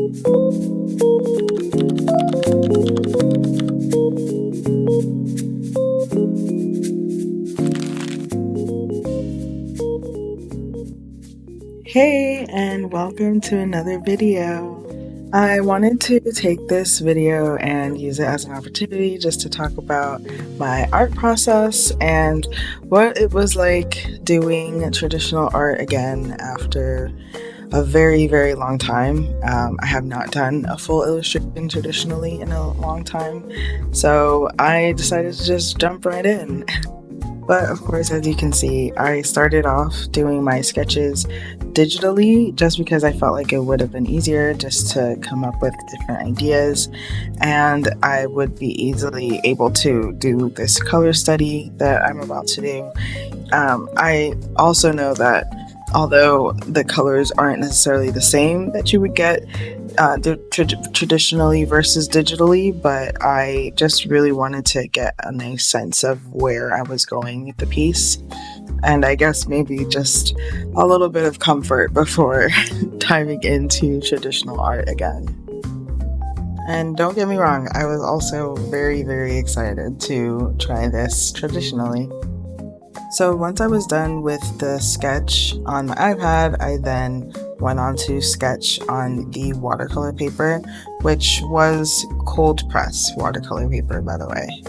Hey, and welcome to another video. I wanted to take this video and use it as an opportunity just to talk about my art process and what it was like doing traditional art again after a very, very long time. I have not done a full illustration traditionally in a long time, so I decided to just jump right in. But of course, as you can see, I started off doing my sketches digitally just because I felt like it would have been easier just to come up with different ideas, and I would be easily able to do this color study that I'm about to do. I also know that although the colors aren't necessarily the same that you would get traditionally versus digitally, but I just really wanted to get a nice sense of where I was going with the piece, and I guess maybe just a little bit of comfort before diving into traditional art again. And don't get me wrong, I was also very, very excited to try this traditionally. So once I was done with the sketch on my iPad, I then went on to sketch on the watercolor paper, which was cold press watercolor paper, by the way.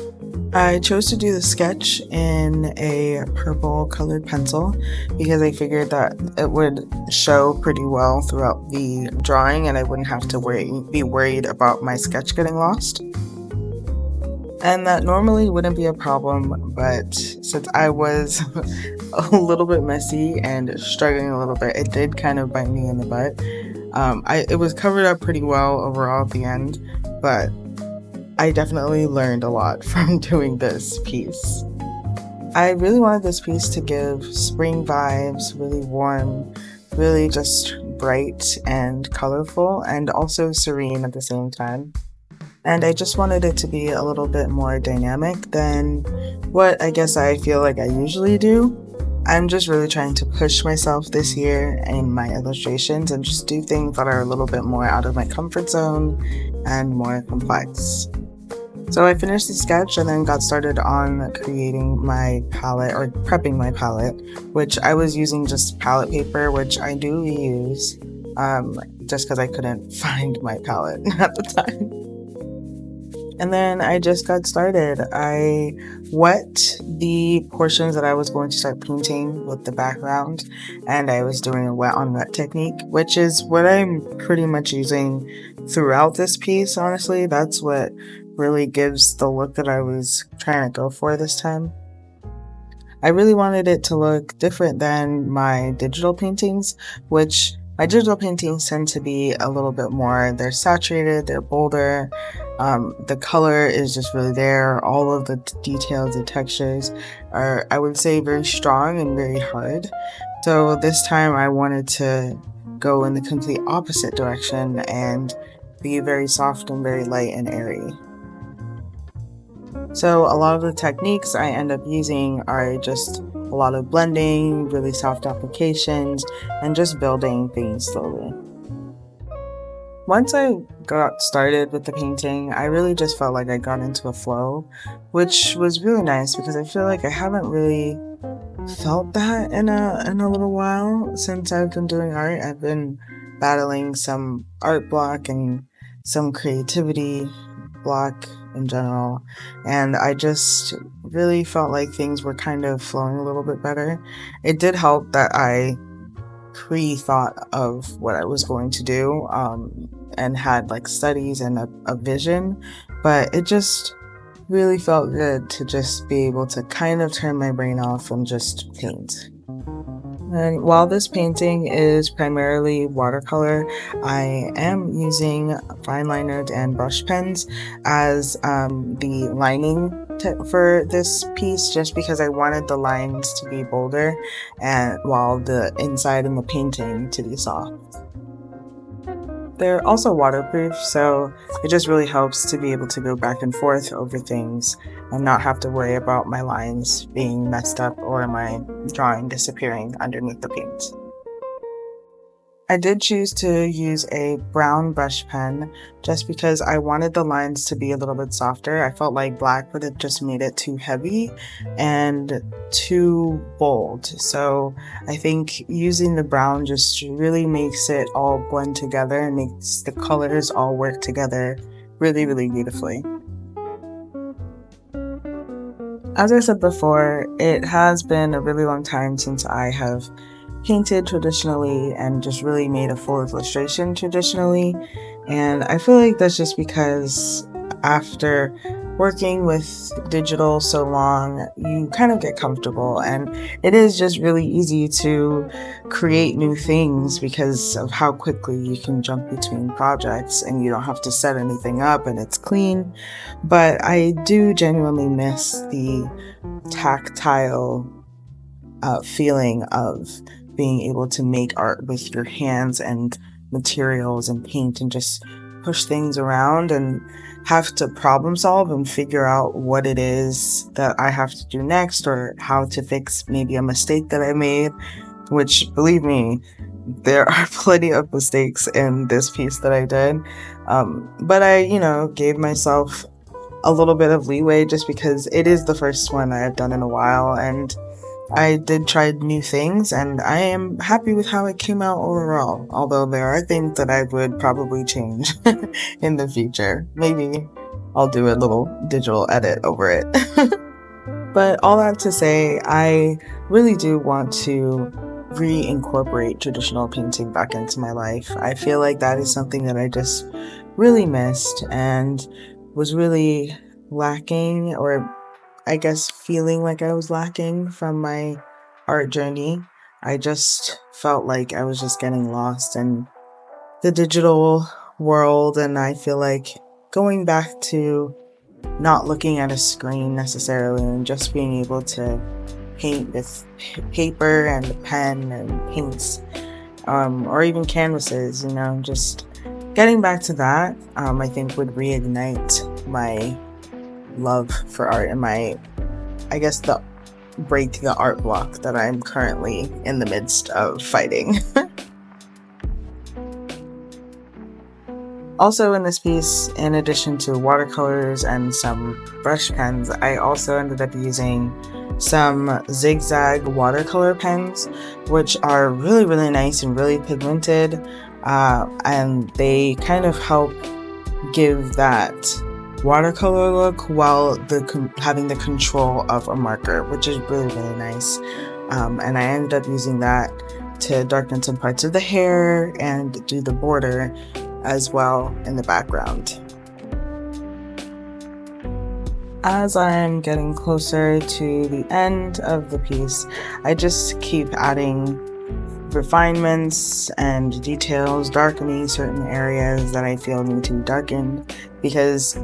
I chose to do the sketch in a purple colored pencil because I figured that it would show pretty well throughout the drawing and I wouldn't have to be worried about my sketch getting lost. And that normally wouldn't be a problem, but since I was a little bit messy and struggling a little bit, it did kind of bite me in the butt. It was covered up pretty well overall at the end, but I definitely learned a lot from doing this piece. I really wanted this piece to give spring vibes, really warm, really just bright and colorful, and also serene at the same time. And I just wanted it to be a little bit more dynamic than what I guess I feel like I usually do. I'm just really trying to push myself this year in my illustrations and just do things that are a little bit more out of my comfort zone and more complex. So I finished the sketch and then got started on creating my palette, or prepping my palette, which I was using just palette paper, which I do reuse, just because I couldn't find my palette at the time. And then I just got started. I wet the portions that I was going to start painting with the background, and I was doing a wet on wet technique, which is what I'm pretty much using throughout this piece, honestly. That's what really gives the look that I was trying to go for this time. I really wanted it to look different than my digital paintings, which my digital paintings tend to be a little bit more, they're saturated, they're bolder, the color is just really there, all of the details, the textures are, I would say, very strong and very hard. So this time I wanted to go in the complete opposite direction and be very soft and very light and airy. So a lot of the techniques I end up using are just a lot of blending, really soft applications, and just building things slowly. Once I got started with the painting, I really just felt like I got into a flow, which was really nice because I feel like I haven't really felt that in a little while since I've been doing art. I've been battling some art block and some creativity block in general, and I just really felt like things were kind of flowing a little bit better. It did help that I pre-thought of what I was going to do and had like studies and a vision, but it just really felt good to just be able to kind of turn my brain off and just paint. And while this painting is primarily watercolor, I am using fine liners and brush pens as the lining for this piece, just because I wanted the lines to be bolder and while the inside in the painting to be soft. They're also waterproof, so it just really helps to be able to go back and forth over things and not have to worry about my lines being messed up or my drawing disappearing underneath the paint. I did choose to use a brown brush pen just because I wanted the lines to be a little bit softer. I felt like black would have just made it too heavy and too bold. So I think using the brown just really makes it all blend together and makes the colors all work together really, really beautifully. As I said before, it has been a really long time since I have painted traditionally and just really made a full illustration traditionally, and I feel like that's just because after working with digital so long, you kind of get comfortable, and it is just really easy to create new things because of how quickly you can jump between projects and you don't have to set anything up and it's clean. But I do genuinely miss the tactile feeling of being able to make art with your hands and materials and paint and just push things around and have to problem solve and figure out what it is that I have to do next or how to fix maybe a mistake that I made, which, believe me, there are plenty of mistakes in this piece that I did. But I, gave myself a little bit of leeway just because it is the first one I've done in a while, and I did try new things, and I am happy with how it came out overall, although there are things that I would probably change in the future. Maybe I'll do a little digital edit over it. But all that to say, I really do want to reincorporate traditional painting back into my life. I feel like that is something that I just really missed and was really lacking, or I guess feeling like I was lacking from my art journey. I just felt like I was just getting lost in the digital world, and I feel like going back to not looking at a screen necessarily and just being able to paint with paper and a pen and paints, or even canvases, just getting back to that, I think would reignite my love for art and break the art block that I'm currently in the midst of fighting. Also in this piece, in addition to watercolors and some brush pens, I also ended up using some zigzag watercolor pens, which are really, really nice and really pigmented, and they kind of help give that watercolor look while having the control of a marker, which is really, really nice. And I ended up using that to darken some parts of the hair and do the border as well in the background. As I'm getting closer to the end of the piece, I just keep adding refinements and details, darkening certain areas that I feel need to be darkened, because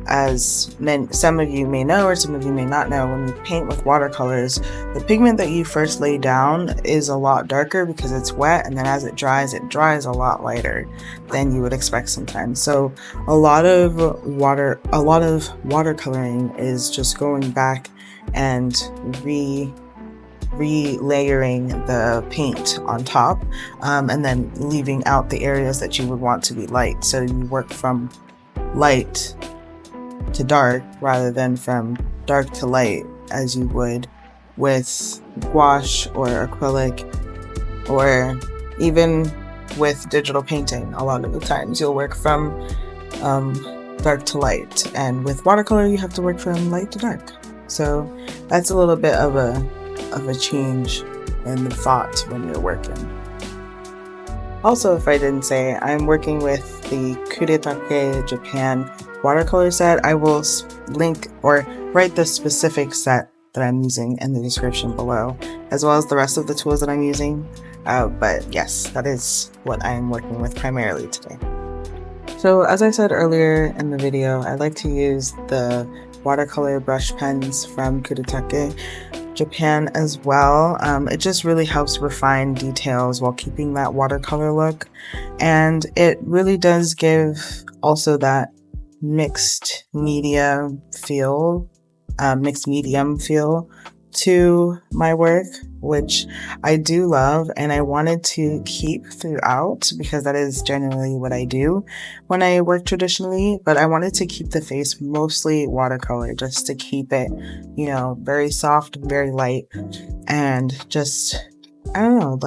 as some of you may know or some of you may not know, when you paint with watercolors, the pigment that you first lay down is a lot darker because it's wet, and then as it dries a lot lighter than you would expect sometimes. So a lot of watercoloring is just going back and re-layering the paint on top, and then leaving out the areas that you would want to be light. So you work from light to dark rather than from dark to light as you would with gouache or acrylic, or even with digital painting. A lot of the times you'll work from dark to light, and with watercolor you have to work from light to dark. So that's a little bit of a change in the thought when you're working. Also, if I didn't say, I'm working with the Kuretake Japan watercolor set. I will link or write the specific set that I'm using in the description below, as well as the rest of the tools that I'm using. But yes, that is what I am working with primarily today. So as I said earlier in the video, I like to use the watercolor brush pens from Kuretake Japan as well. It just really helps refine details while keeping that watercolor look, and it really does give also that mixed medium feel to my work, which I do love and I wanted to keep throughout because that is generally what I do when I work traditionally, but I wanted to keep the face mostly watercolor just to keep it, you know, very soft, very light, and just, I don't know,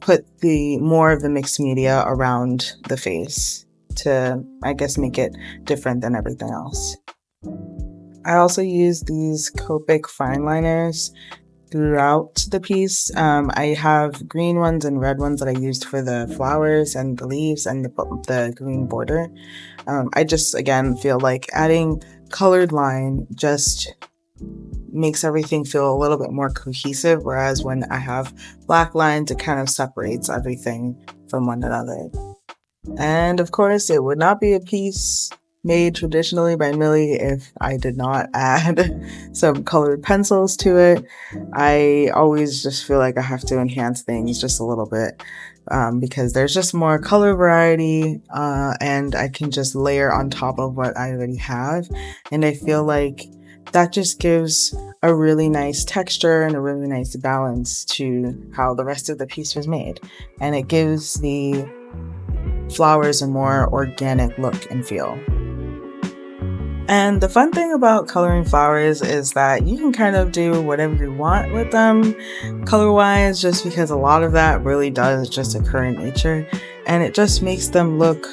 put the more of the mixed media around the face to, I guess, make it different than everything else. I also use these Copic fine liners throughout the piece. I have green ones and red ones that I used for the flowers and the leaves and the green border. I just, again, feel like adding colored line just makes everything feel a little bit more cohesive, whereas when I have black lines, it kind of separates everything from one another. And of course, it would not be a piece made traditionally by Millie if I did not add some colored pencils to it. I always just feel like I have to enhance things just a little bit because there's just more color variety and I can just layer on top of what I already have. And I feel like that just gives a really nice texture and a really nice balance to how the rest of the piece was made. And it gives the flowers a more organic look and feel. And the fun thing about coloring flowers is that you can kind of do whatever you want with them color-wise, just because a lot of that really does just occur in nature, and it just makes them look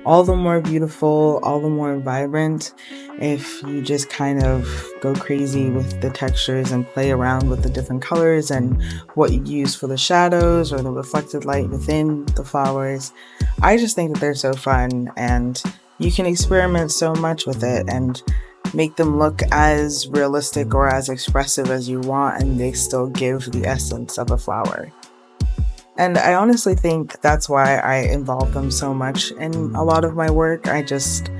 all the more beautiful, all the more vibrant if you just kind of go crazy with the textures and play around with the different colors and what you use for the shadows or the reflected light within the flowers. I just think that they're so fun, and you can experiment so much with it and make them look as realistic or as expressive as you want, and they still give the essence of a flower. And I honestly think that's why I involve them so much in a lot of my work. I just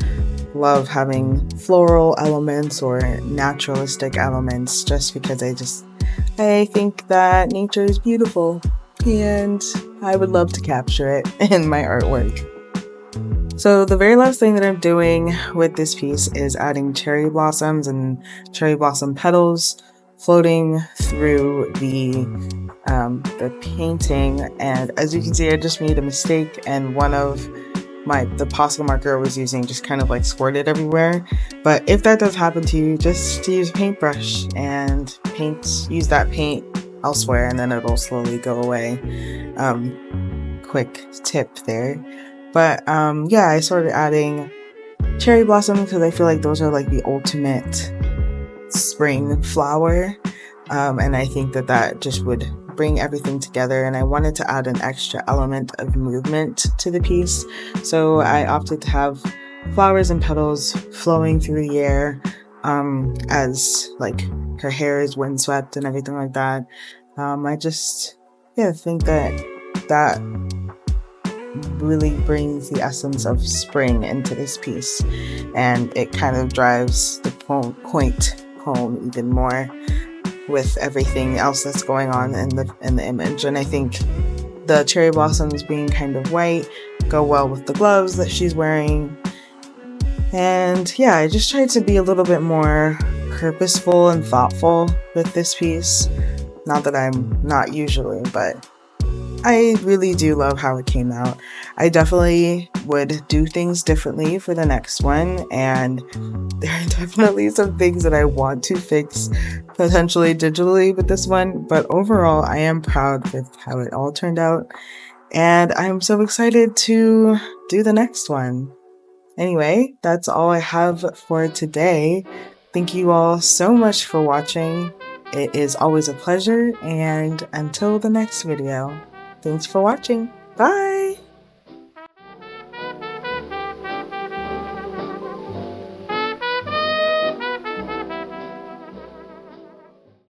love having floral elements or naturalistic elements just because I think that nature is beautiful and I would love to capture it in my artwork. So the very last thing that I'm doing with this piece is adding cherry blossoms and cherry blossom petals floating through the painting. And as you can see, I just made a mistake, and one of the Posca marker I was using just kind of like squirted everywhere. But if that does happen to you, just use a paintbrush and use that paint elsewhere, and then it'll slowly go away. Quick tip there. But yeah, I started adding cherry blossom because I feel like those are like the ultimate spring flower. And I think that just would bring everything together, and I wanted to add an extra element of movement to the piece. So I opted to have flowers and petals flowing through the air as like her hair is windswept and everything like that. I just think that really brings the essence of spring into this piece, and it kind of drives the point home even more with everything else that's going on in the image. And I think the cherry blossoms being kind of white go well with the gloves that she's wearing. And yeah, I just tried to be a little bit more purposeful and thoughtful with this piece. Not that I'm not usually, but I really do love how it came out. I definitely would do things differently for the next one, and there are definitely some things that I want to fix potentially digitally with this one, but overall I am proud with how it all turned out, and I'm so excited to do the next one. Anyway, that's all I have for today. Thank you all so much for watching. It is always a pleasure, and until the next video, thanks for watching. Bye!